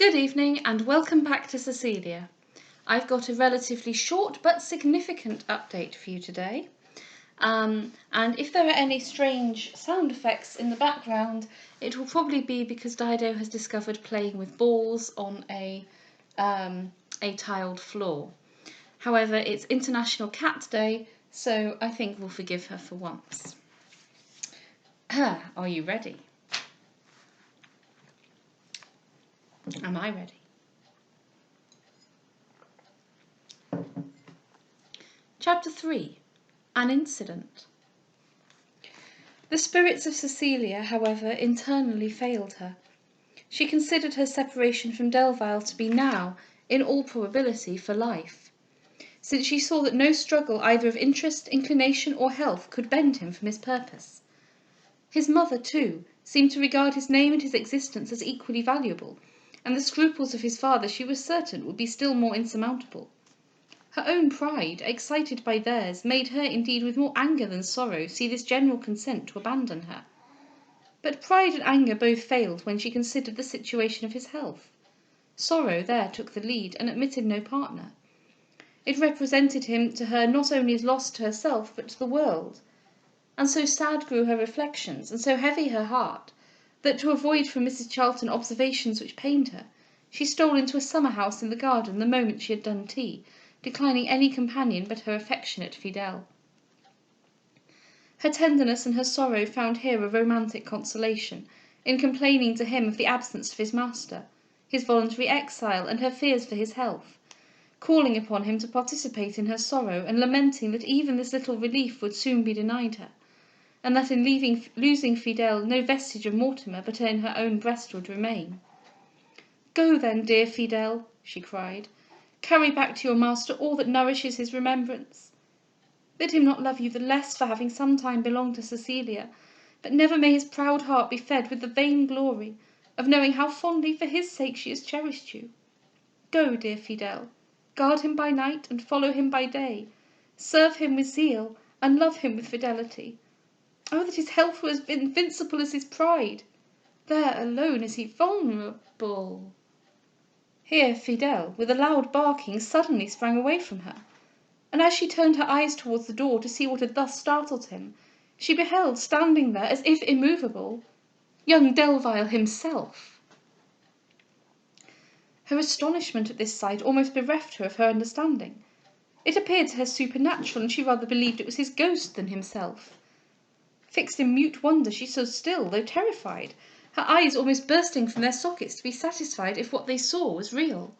Good evening and welcome back to Cecilia. I've got a relatively short but significant update for you today. And if there are any strange sound effects in the background, it will probably be because Dido has discovered playing with balls on a tiled floor. However, it's International Cat Day, so I think we'll forgive her for once. Are you ready? Am I ready? Chapter 3. An Incident. The spirits of Cecilia, however, internally failed her. She considered her separation from Delvile to be now, in all probability, for life, since she saw that no struggle either of interest, inclination, or health could bend him from his purpose. His mother, too, seemed to regard his name and his existence as equally valuable, and the scruples of his father she was certain would be still more insurmountable. Her own pride, excited by theirs, made her indeed with more anger than sorrow see this general consent to abandon her. But pride and anger both failed when she considered the situation of his health. Sorrow there took the lead, and admitted no partner. It represented him to her not only as lost to herself, but to the world. And so sad grew her reflections, and so heavy her heart, that to avoid from Mrs. Charlton observations which pained her, she stole into a summer-house in the garden the moment she had done tea, declining any companion but her affectionate Fidel. Her tenderness and her sorrow found here a romantic consolation, in complaining to him of the absence of his master, his voluntary exile, and her fears for his health, calling upon him to participate in her sorrow, and lamenting that even this little relief would soon be denied her, and that in losing Fidel no vestige of Mortimer but in her own breast would remain. "Go then, dear Fidel," she cried. "Carry back to your master all that nourishes his remembrance. Bid him not love you the less for having some time belonged to Cecilia, but never may his proud heart be fed with the vain glory of knowing how fondly for his sake she has cherished you. Go, dear Fidel, guard him by night and follow him by day, serve him with zeal and love him with fidelity. Oh, that his health were as invincible as his pride! There alone is he vulnerable." Here Fidel, with a loud barking, suddenly sprang away from her, and as she turned her eyes towards the door to see what had thus startled him, she beheld standing there, as if immovable, young Delvile himself. Her astonishment at this sight almost bereft her of her understanding. It appeared to her supernatural, and she rather believed it was his ghost than himself. Fixed in mute wonder, she stood still, though terrified, her eyes almost bursting from their sockets to be satisfied if what they saw was real.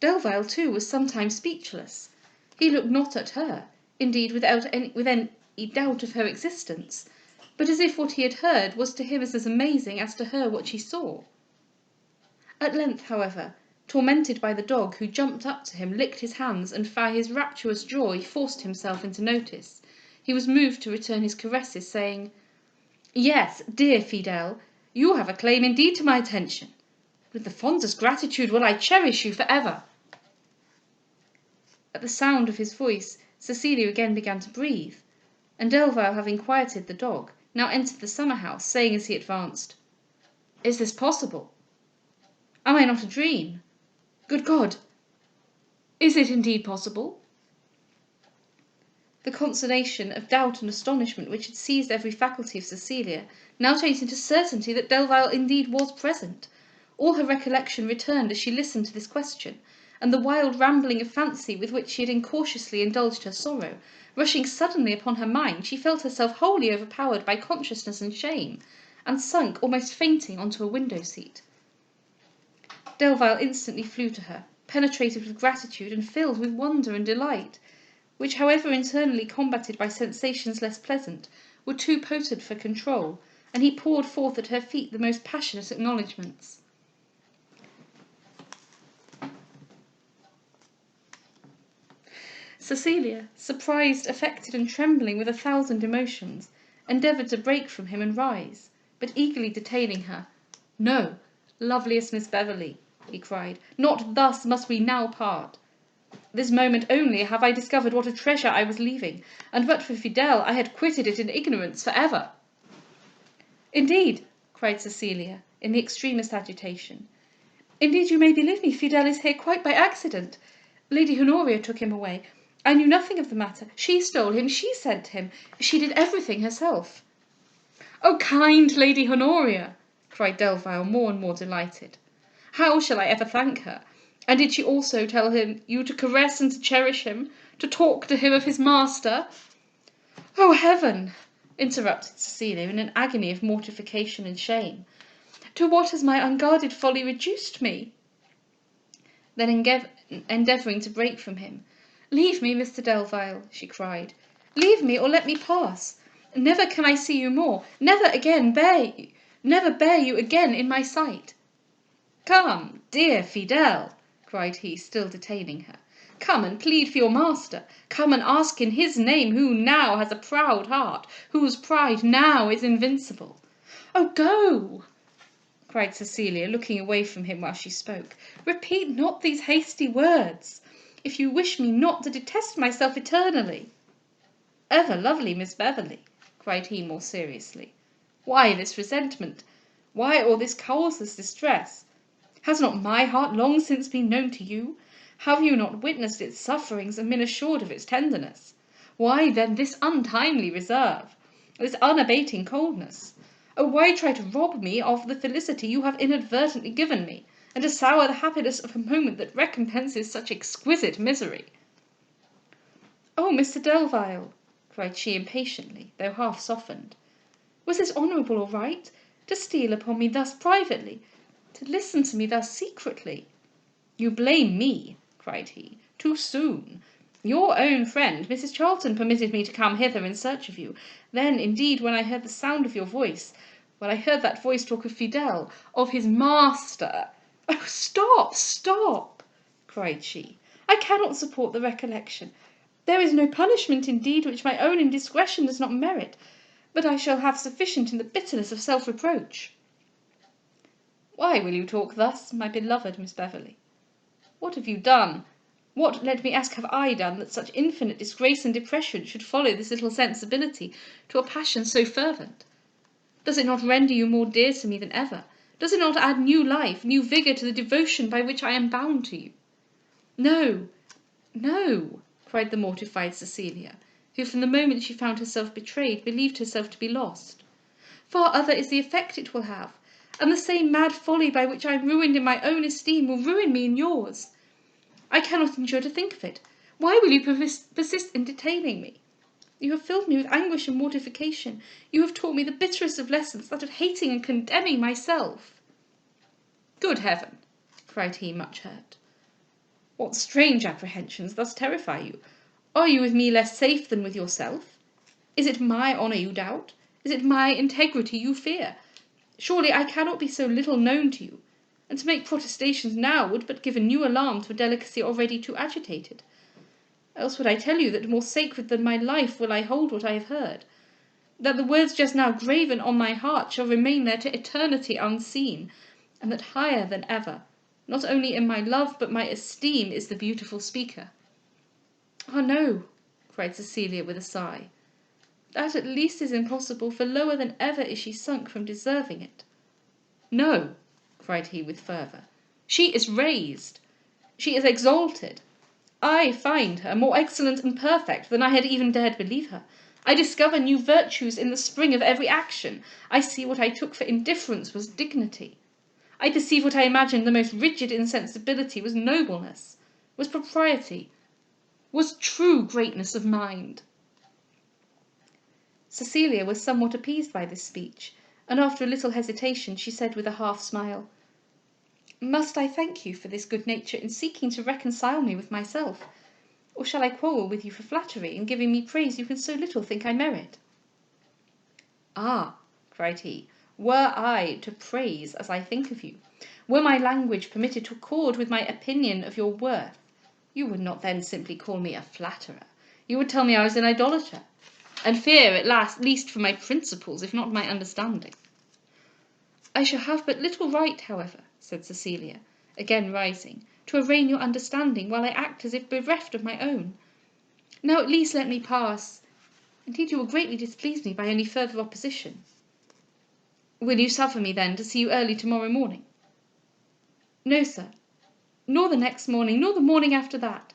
Delvile, too, was sometimes speechless. He looked not at her, indeed, with any doubt of her existence, but as if what he had heard was to him as amazing as to her what she saw. At length, however, tormented by the dog, who jumped up to him, licked his hands, and by his rapturous joy forced himself into notice, he was moved to return his caresses, saying, "Yes, dear Fidel, you have a claim indeed to my attention. With the fondest gratitude will I cherish you for ever." At the sound of his voice, Cecilia again began to breathe, and Delvile, having quieted the dog, now entered the summer-house, saying as he advanced, "Is this possible? Am I not a dream? Good God! Is it indeed possible?" The consternation of doubt and astonishment which had seized every faculty of Cecilia now changed into certainty that Delvile indeed was present. All her recollection returned as she listened to this question, and the wild rambling of fancy with which she had incautiously indulged her sorrow, rushing suddenly upon her mind, she felt herself wholly overpowered by consciousness and shame, and sunk almost fainting onto a window-seat. Delvile instantly flew to her, penetrated with gratitude and filled with wonder and delight, which, however internally combated by sensations less pleasant, were too potent for control, and he poured forth at her feet the most passionate acknowledgments. Cecilia, surprised, affected, and trembling with 1,000 emotions, endeavoured to break from him and rise, but eagerly detaining her, "No, loveliest Miss Beverley," he cried, "not thus must we now part. This moment only have I discovered what a treasure I was leaving, and but for Fidel I had quitted it in ignorance for ever." "Indeed," cried Cecilia, in the extremest agitation, Indeed, you may believe me, Fidel is here quite by accident. Lady Honoria took him away. I knew nothing of the matter. She stole him, she sent him. She did everything herself." "Oh, kind Lady Honoria!" cried Delvile, more and more delighted. "How shall I ever thank her? And did she also tell you to caress and to cherish him, to talk to him of his master?" "Oh, heaven!" interrupted Cecilia in an agony of mortification and shame. "To what has my unguarded folly reduced me?" Then endeavouring to break from him, "Leave me, Mr Delvile," she cried, "leave me, or let me pass. Never can I see you more, never bear you again in my sight." "Come, dear Fidel," cried he, still detaining her, "come and plead for your master, come and ask in his name, who now has a proud heart, whose pride now is invincible." "Oh, go!" cried Cecilia, looking away from him while she spoke. "Repeat not these hasty words, if you wish me not to detest myself eternally." "Ever lovely Miss Beverley," cried he more seriously, "why this resentment? Why all this causeless distress? Has not my heart long since been known to you? Have you not witnessed its sufferings and been assured of its tenderness? Why then this untimely reserve, this unabating coldness? Oh, why try to rob me of the felicity you have inadvertently given me, and to sour the happiness of a moment that recompenses such exquisite misery?" "Oh, Mr Delvile!" cried she impatiently, though half softened, "was this honourable or right? To steal upon me thus privately, to listen to me thus secretly?" "You blame me," cried he, "too soon. Your own friend, Mrs Charlton, permitted me to come hither in search of you. Then, indeed, when I heard the sound of your voice, when I heard that voice talk of Fidel, of his master—" "Oh, stop, stop!" cried she, "I cannot support the recollection. There is no punishment indeed which my own indiscretion does not merit, but I shall have sufficient in the bitterness of self-reproach." "Why will you talk thus, my beloved Miss Beverley? What have you done, what, let me ask, have I done, that such infinite disgrace and depression should follow this little sensibility to a passion so fervent? Does it not render you more dear to me than ever? Does it not add new life, new vigour to the devotion by which I am bound to you?" "No, no," cried the mortified Cecilia, who from the moment she found herself betrayed believed herself to be lost. "Far other is the effect it will have, and the same mad folly by which I am ruined in my own esteem will ruin me in yours. I cannot endure to think of it. Why will you persist in detaining me? You have filled me with anguish and mortification. You have taught me the bitterest of lessons, that of hating and condemning myself." "Good heaven!" cried he, much hurt, "what strange apprehensions thus terrify you? Are you with me less safe than with yourself? Is it my honour you doubt? Is it my integrity you fear? Surely I cannot be so little known to you, and to make protestations now would but give a new alarm to a delicacy already too agitated. Else would I tell you that more sacred than my life will I hold what I have heard, that the words just now graven on my heart shall remain there to eternity unseen, and that higher than ever, not only in my love but my esteem, is the beautiful speaker." "Ah, no," cried Cecilia with a sigh, "that at least is impossible, for lower than ever is she sunk from deserving it." "No," cried he with fervour, "she is raised, she is exalted. I find her more excellent and perfect than I had even dared believe her. I discover new virtues in the spring of every action. I see what I took for indifference was dignity. I perceive what I imagined the most rigid insensibility was nobleness, was propriety, was true greatness of mind." Cecilia was somewhat appeased by this speech, and after a little hesitation she said with a half smile, "Must I thank you for this good nature in seeking to reconcile me with myself, or shall I quarrel with you for flattery in giving me praise you can so little think I merit?" "Ah," cried he, "were I to praise as I think of you, were my language permitted to accord with my opinion of your worth, you would not then simply call me a flatterer, you would tell me I was an idolater, and fear at least for my principles, if not my understanding." "I shall have but little right, however," said Cecilia, again rising, "to arraign your understanding, while I act as if bereft of my own. Now at least let me pass. Indeed you will greatly displease me by any further opposition." "Will you suffer me then to see you early to morrow morning?" No, sir. Nor the next morning, nor the morning after that.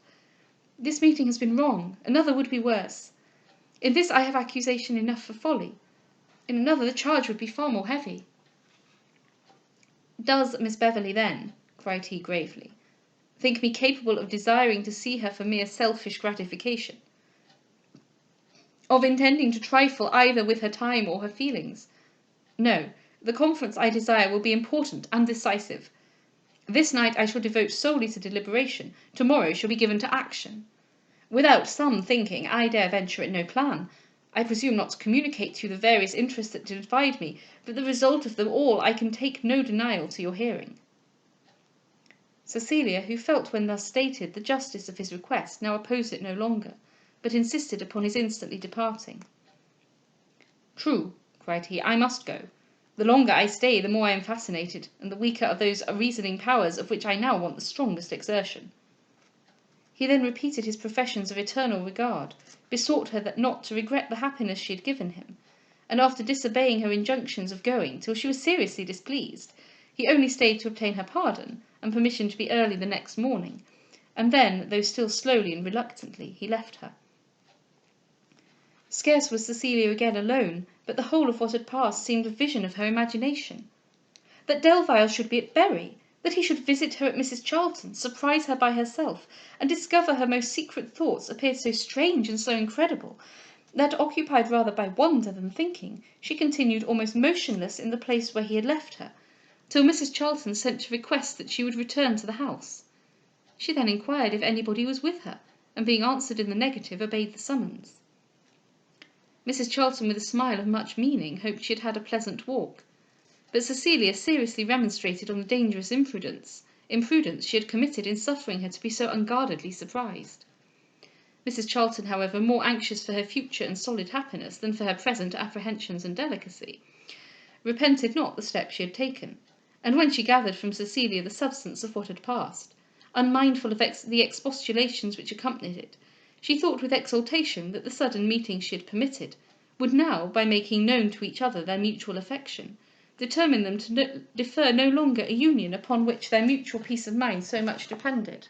This meeting has been wrong. Another would be worse. In this I have accusation enough for folly. In another the charge would be far more heavy. Does Miss Beverley then, cried he gravely, think me capable of desiring to see her for mere selfish gratification? Of intending to trifle either with her time or her feelings? No, the conference I desire will be important and decisive. This night I shall devote solely to deliberation, tomorrow shall be given to action. Without some thinking, I dare venture at no plan. I presume not to communicate to you the various interests that divide me, but the result of them all I can take no denial to your hearing. Cecilia, who felt when thus stated the justice of his request, now opposed it no longer, but insisted upon his instantly departing. True, cried he, I must go. The longer I stay, the more I am fascinated, and the weaker are those reasoning powers of which I now want the strongest exertion. He then repeated his professions of eternal regard, besought her that not to regret the happiness she had given him, and after disobeying her injunctions of going till she was seriously displeased, he only stayed to obtain her pardon and permission to be early the next morning, and then, though still slowly and reluctantly, he left her. Scarce was Cecilia again alone, but the whole of what had passed seemed a vision of her imagination. That Delvile should be at Bury, that he should visit her at Mrs Charlton's, surprise her by herself, and discover her most secret thoughts, appeared so strange and so incredible, that, occupied rather by wonder than thinking, she continued almost motionless in the place where he had left her, till Mrs Charlton sent to request that she would return to the house. She then inquired if anybody was with her, and being answered in the negative, obeyed the summons. Mrs Charlton, with a smile of much meaning, hoped she had had a pleasant walk, but Cecilia seriously remonstrated on the dangerous imprudence she had committed in suffering her to be so unguardedly surprised. Mrs Charlton, however, more anxious for her future and solid happiness than for her present apprehensions and delicacy, repented not the step she had taken, and when she gathered from Cecilia the substance of what had passed, unmindful of the expostulations which accompanied it, she thought with exultation that the sudden meeting she had permitted would now, by making known to each other their mutual affection, determine them to defer no longer a union upon which their mutual peace of mind so much depended.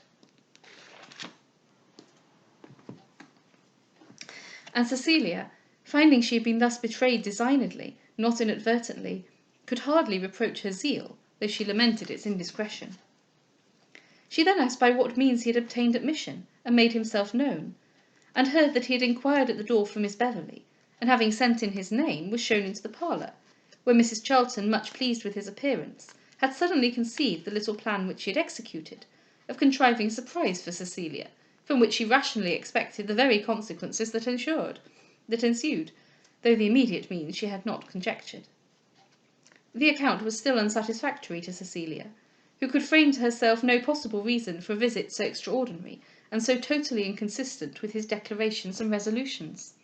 And Cecilia, finding she had been thus betrayed designedly, not inadvertently, could hardly reproach her zeal, though she lamented its indiscretion. She then asked by what means he had obtained admission, and made himself known, and heard that he had inquired at the door for Miss Beverley, and having sent in his name, was shown into the parlour, where Mrs Charlton, much pleased with his appearance, had suddenly conceived the little plan which she had executed, of contriving a surprise for Cecilia, from which she rationally expected the very consequences that ensued, though the immediate means she had not conjectured. The account was still unsatisfactory to Cecilia, who could frame to herself no possible reason for a visit so extraordinary, and so totally inconsistent with his declarations and resolutions.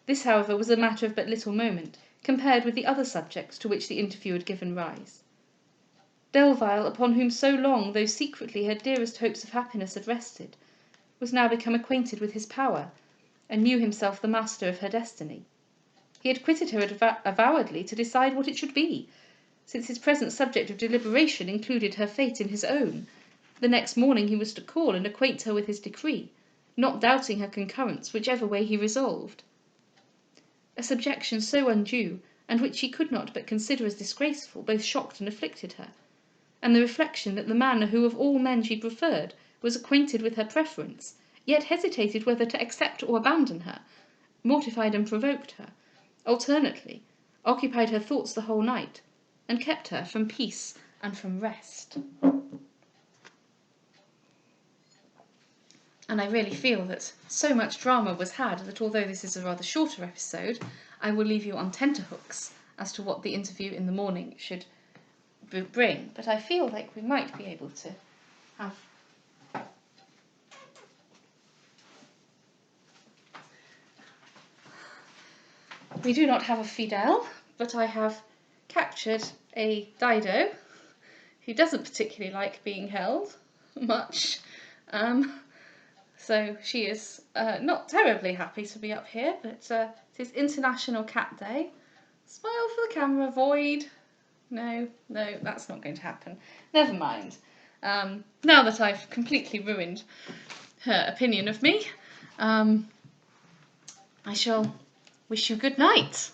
This, however, was a matter of but little moment, compared with the other subjects to which the interview had given rise. Delvile, upon whom so long, though secretly, her dearest hopes of happiness had rested, was now become acquainted with his power, and knew himself the master of her destiny. He had quitted her avowedly to decide what it should be, since his present subject of deliberation included her fate in his own. The next morning he was to call and acquaint her with his decree, not doubting her concurrence whichever way he resolved. A subjection so undue, and which she could not but consider as disgraceful, both shocked and afflicted her, and the reflection that the man who of all men she preferred was acquainted with her preference, yet hesitated whether to accept or abandon her, mortified and provoked her, alternately, occupied her thoughts the whole night, and kept her from peace and from rest. And I really feel that so much drama was had that although this is a rather shorter episode, I will leave you on tenterhooks as to what the interview in the morning should bring. But I feel like we might be able to have we do not have a Fidel, but I have captured a Dido who doesn't particularly like being held much. So she is not terribly happy to be up here, but it is International Cat Day. Smile for the camera, Void. No, that's not going to happen. Never mind. Now that I've completely ruined her opinion of me, I shall wish you good night.